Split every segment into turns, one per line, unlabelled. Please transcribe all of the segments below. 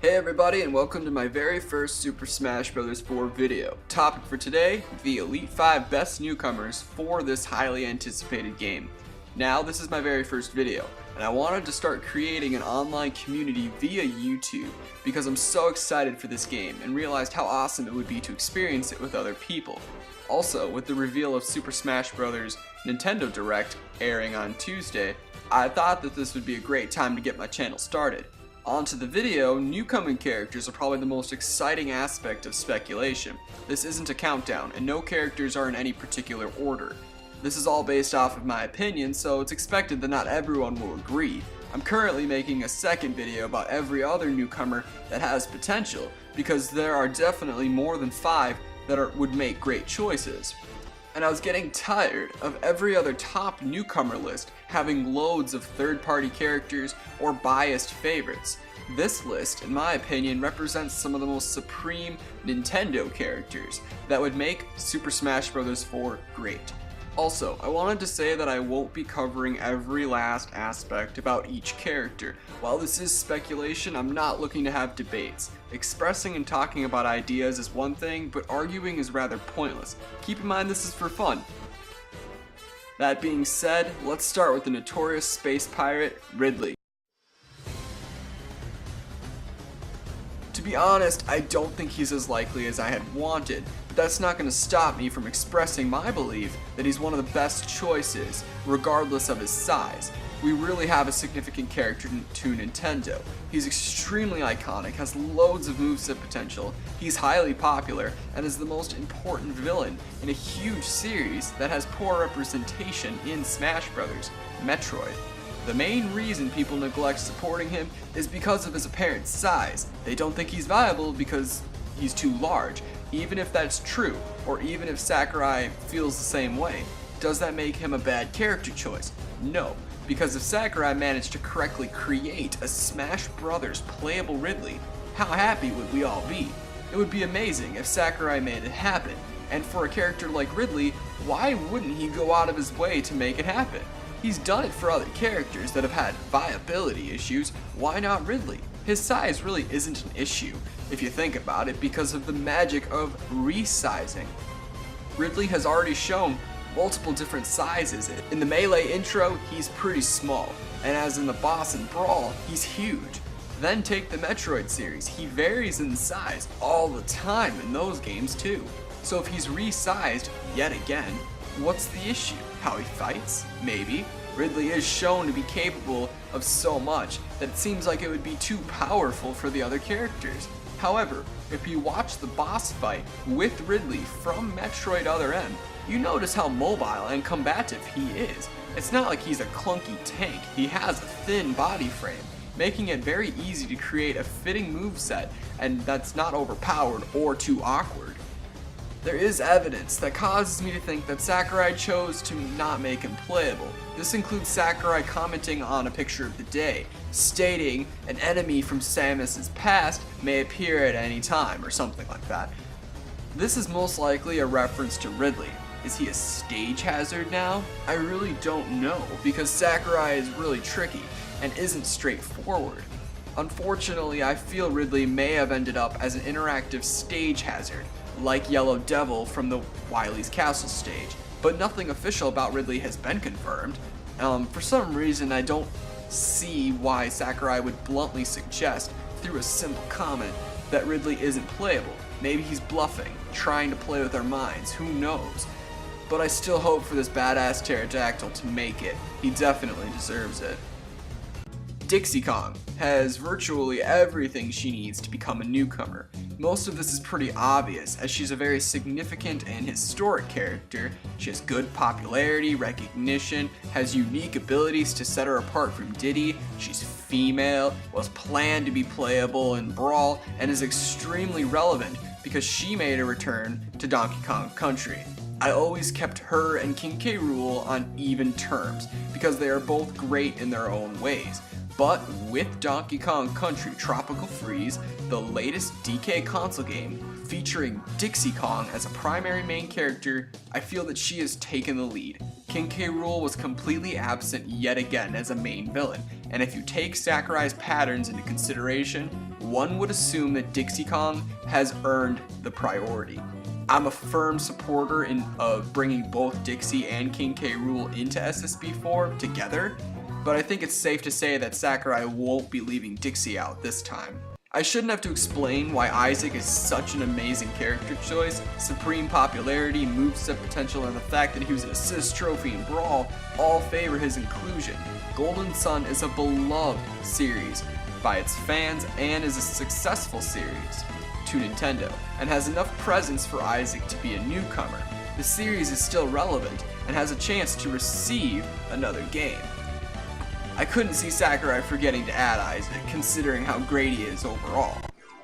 Hey everybody, and welcome to my very first Super Smash Bros. 4 video. Topic for today, the Elite 5 best newcomers for this highly anticipated game. Now, this is my very first video, and I wanted to start creating an online community via YouTube because I'm so excited for this game and realized how awesome it would be to experience it with other people. Also, with the reveal of Super Smash Bros. Nintendo Direct airing on Tuesday, I thought that this would be a great time to get my channel started. Onto the video, newcoming characters are probably the most exciting aspect of speculation. This isn't a countdown, and no characters are in any particular order. This is all based off of my opinion, so it's expected that not everyone will agree. I'm currently making a second video about every other newcomer that has potential, because there are definitely more than 5 that would make great choices. And I was getting tired of every other top newcomer list having loads of third-party characters or biased favorites. This list, in my opinion, represents some of the most supreme Nintendo characters that would make Super Smash Bros. 4 great. Also, I wanted to say that I won't be covering every last aspect about each character. While this is speculation, I'm not looking to have debates. Expressing and talking about ideas is one thing, but arguing is rather pointless. Keep in mind this is for fun. That being said, let's start with the notorious space pirate, Ridley. To be honest, I don't think he's as likely as I had wanted, but that's not going to stop me from expressing my belief that he's one of the best choices, regardless of his size. We really have a significant character to Nintendo. He's extremely iconic, has loads of moveset potential, he's highly popular, and is the most important villain in a huge series that has poor representation in Smash Bros., Metroid. The main reason people neglect supporting him is because of his apparent size. They don't think he's viable because he's too large. Even if that's true, or even if Sakurai feels the same way, does that make him a bad character choice? No, because if Sakurai managed to correctly create a Smash Bros. Playable Ridley, how happy would we all be? It would be amazing if Sakurai made it happen, and for a character like Ridley, why wouldn't he go out of his way to make it happen? He's done it for other characters that have had viability issues, why not Ridley? His size really isn't an issue, if you think about it, because of the magic of resizing. Ridley has already shown multiple different sizes. In the Melee intro, he's pretty small, and as in the boss and Brawl, he's huge. Then take the Metroid series, he varies in size all the time in those games too. So if he's resized yet again, what's the issue? How he fights? Maybe. Ridley is shown to be capable of so much that it seems like it would be too powerful for the other characters. However, if you watch the boss fight with Ridley from Metroid Other M, you notice how mobile and combative he is. It's not like he's a clunky tank, he has a thin body frame, making it very easy to create a fitting moveset and that's not overpowered or too awkward. There is evidence that causes me to think that Sakurai chose to not make him playable. This includes Sakurai commenting on a picture of the day, stating an enemy from Samus's past may appear at any time, or something like that. This is most likely a reference to Ridley. Is he a stage hazard now? I really don't know, because Sakurai is really tricky and isn't straightforward. Unfortunately, I feel Ridley may have ended up as an interactive stage hazard, like Yellow Devil from the Wily's Castle stage, but nothing official about Ridley has been confirmed. For some reason, I don't see why Sakurai would bluntly suggest, through a simple comment, that Ridley isn't playable. Maybe he's bluffing, trying to play with our minds, who knows? But I still hope for this badass pterodactyl to make it. He definitely deserves it. Dixie Kong has virtually everything she needs to become a newcomer. Most of this is pretty obvious, as she's a very significant and historic character. She has good popularity, recognition, has unique abilities to set her apart from Diddy, she's female, was planned to be playable in Brawl, and is extremely relevant because she made a return to Donkey Kong Country. I always kept her and King K. Rool on even terms, because they are both great in their own ways. But with Donkey Kong Country Tropical Freeze, the latest DK console game, featuring Dixie Kong as a primary main character, I feel that she has taken the lead. King K. Rool was completely absent yet again as a main villain, and if you take Sakurai's patterns into consideration, one would assume that Dixie Kong has earned the priority. I'm a firm supporter of bringing both Dixie and King K. Rool into SSB4 together, but I think it's safe to say that Sakurai won't be leaving Dixie out this time. I shouldn't have to explain why Isaac is such an amazing character choice. Supreme popularity, moveset potential, and the fact that he was an assist trophy in Brawl all favor his inclusion. Golden Sun is a beloved series by its fans and is a successful series to Nintendo, and has enough presence for Isaac to be a newcomer. The series is still relevant and has a chance to receive another game. I couldn't see Sakurai forgetting to add Isaac, considering how great he is overall.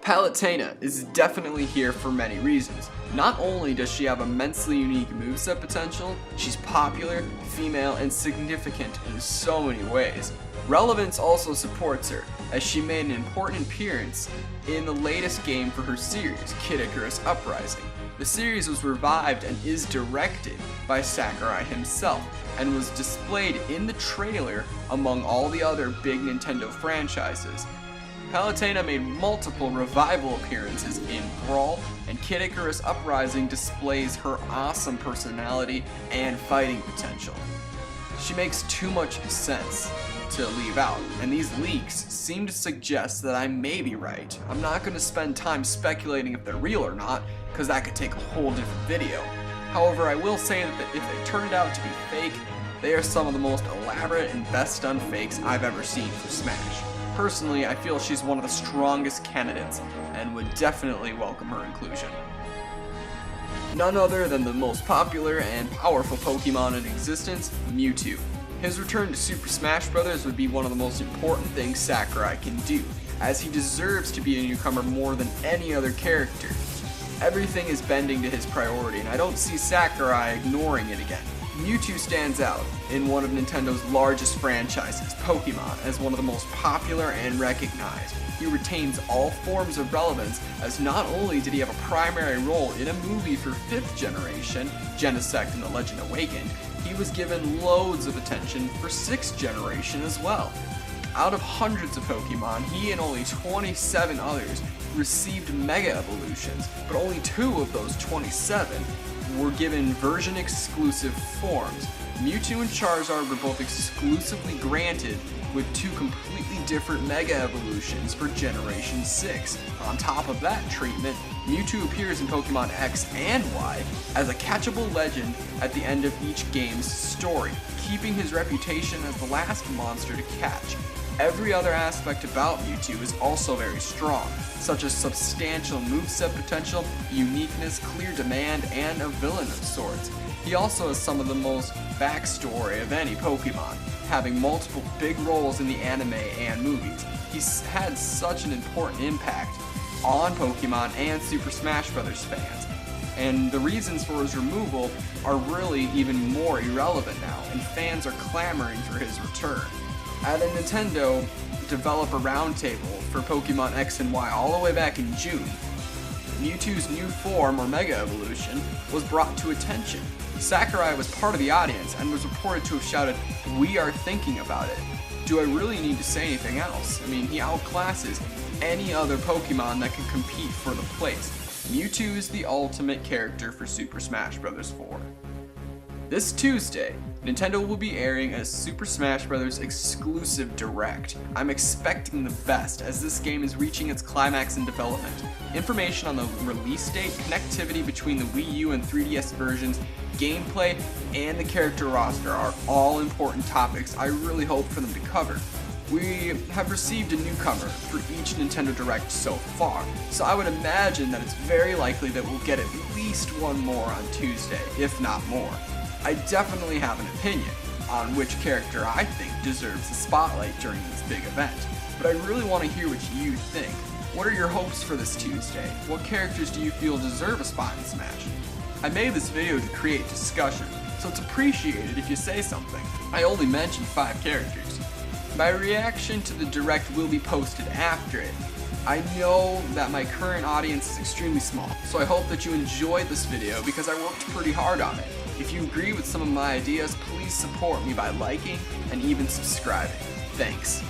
Palutena is definitely here for many reasons. Not only does she have immensely unique moveset potential, she's popular, female, and significant in so many ways. Relevance also supports her, as she made an important appearance in the latest game for her series, Kid Icarus Uprising. The series was revived and is directed by Sakurai himself, and was displayed in the trailer among all the other big Nintendo franchises. Palutena made multiple revival appearances in Brawl, and Kid Icarus Uprising displays her awesome personality and fighting potential. She makes too much sense to leave out, and these leaks seem to suggest that I may be right. I'm not going to spend time speculating if they're real or not, because that could take a whole different video. However, I will say that if they turned out to be fake, they are some of the most elaborate and best done fakes I've ever seen for Smash. Personally, I feel she's one of the strongest candidates, and would definitely welcome her inclusion. None other than the most popular and powerful Pokemon in existence, Mewtwo. His return to Super Smash Bros. Would be one of the most important things Sakurai can do, as he deserves to be a newcomer more than any other character. Everything is bending to his priority, and I don't see Sakurai ignoring it again. Mewtwo stands out in one of Nintendo's largest franchises, Pokemon, as one of the most popular and recognized. He retains all forms of relevance, as not only did he have a primary role in a movie for 5th generation, Genesect and The Legend Awakened, he was given loads of attention for 6th generation as well. Out of hundreds of Pokemon, he and only 27 others received Mega Evolutions, but only 2 of those 27 were given version-exclusive forms. Mewtwo and Charizard were both exclusively granted with 2 completely different Mega Evolutions for Generation 6. On top of that treatment, Mewtwo appears in Pokemon X and Y as a catchable legend at the end of each game's story, keeping his reputation as the last monster to catch. Every other aspect about Mewtwo is also very strong, such as substantial moveset potential, uniqueness, clear demand, and a villain of sorts. He also has some of the most backstory of any Pokemon, having multiple big roles in the anime and movies. He's had such an important impact on Pokemon and Super Smash Bros. Fans, and the reasons for his removal are really even more irrelevant now, and fans are clamoring for his return. At a Nintendo developer roundtable for Pokemon X and Y all the way back in June, Mewtwo's new form, or Mega Evolution, was brought to attention. Sakurai was part of the audience and was reported to have shouted, "We are thinking about it." Do I really need to say anything else? I mean, he outclasses any other Pokemon that can compete for the place. Mewtwo is the ultimate character for Super Smash Bros. 4. This Tuesday, Nintendo will be airing a Super Smash Bros. Exclusive Direct. I'm expecting the best, as this game is reaching its climax in development. Information on the release date, connectivity between the Wii U and 3DS versions, gameplay, and the character roster are all important topics I really hope for them to cover. We have received a newcomer for each Nintendo Direct so far, so I would imagine that it's very likely that we'll get at least one more on Tuesday, if not more. I definitely have an opinion on which character I think deserves the spotlight during this big event, but I really want to hear what you think. What are your hopes for this Tuesday? What characters do you feel deserve a spot in Smash? I made this video to create discussion, so it's appreciated if you say something. I only mentioned 5 characters. My reaction to the Direct will be posted after it. I know that my current audience is extremely small, so I hope that you enjoyed this video because I worked pretty hard on it. If you agree with some of my ideas, please support me by liking and even subscribing. Thanks.